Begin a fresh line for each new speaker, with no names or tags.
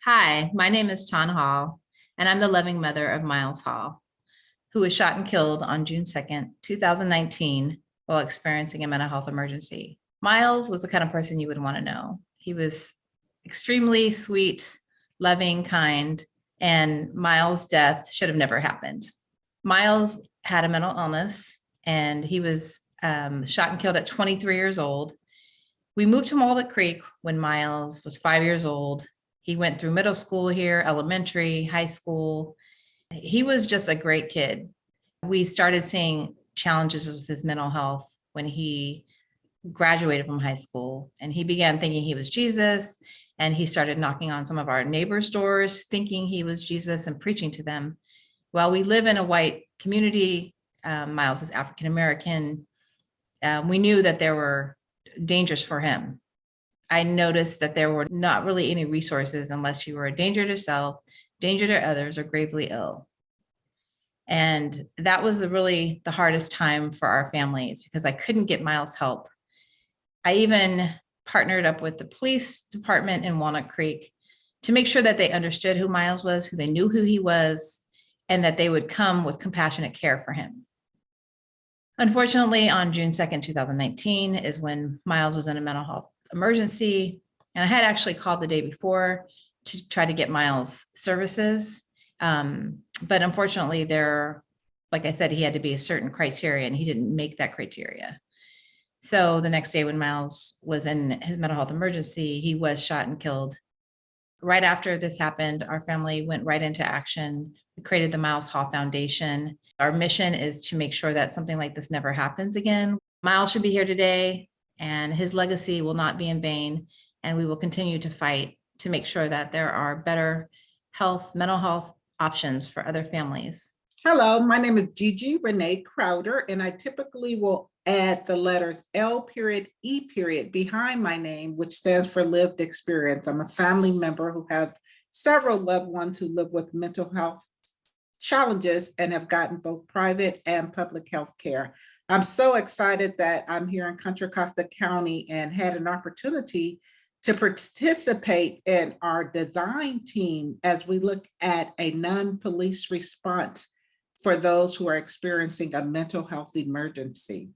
Hi, my name is Taun Hall, and I'm the loving mother of Miles Hall, who was shot and killed on June 2nd, 2019, while experiencing a mental health emergency. Miles was the kind of person you would want to know. He was extremely sweet, loving, kind, and Miles' death should have never happened. Miles had a mental illness, and he was shot and killed at 23 years old. We moved to Walnut Creek when Miles was 5 years old. He went through middle school here, elementary, high school. He was just a great kid. We started seeing challenges with his mental health when he graduated from high school, and he began thinking he was Jesus, and he started knocking on some of our neighbors' doors thinking he was Jesus and preaching to them. While we live in a white community, Miles is African American. We knew that there were dangers for him. I noticed that there were not really any resources unless you were a danger to self, danger to others, or gravely ill. And that was really the hardest time for our families because I couldn't get Miles help. I even partnered up with the police department in Walnut Creek to make sure that they understood who Miles was, who they knew who he was, and that they would come with compassionate care for him. Unfortunately, on June 2nd, 2019 is when Miles was in a mental health emergency. And I had actually called the day before to try to get Miles services. But unfortunately, like I said, he had to be a certain criteria and he didn't make that criteria. So the next day when Miles was in his mental health emergency, he was shot and killed. Right after this happened, our family went right into action. We created the Miles Hall Foundation. Our mission is to make sure that something like this never happens again. Miles should be here today, and his legacy will not be in vain. And we will continue to fight to make sure that there are better mental health options for other families.
Hello, my name is Gigi Renee Crowder, and I typically will add the letters L.E. behind my name, which stands for lived experience. I'm a family member who have several loved ones who live with mental health challenges and have gotten both private and public health care. I'm so excited that I'm here in Contra Costa County and had an opportunity to participate in our design team as we look at a non-police response for those who are experiencing a mental health emergency.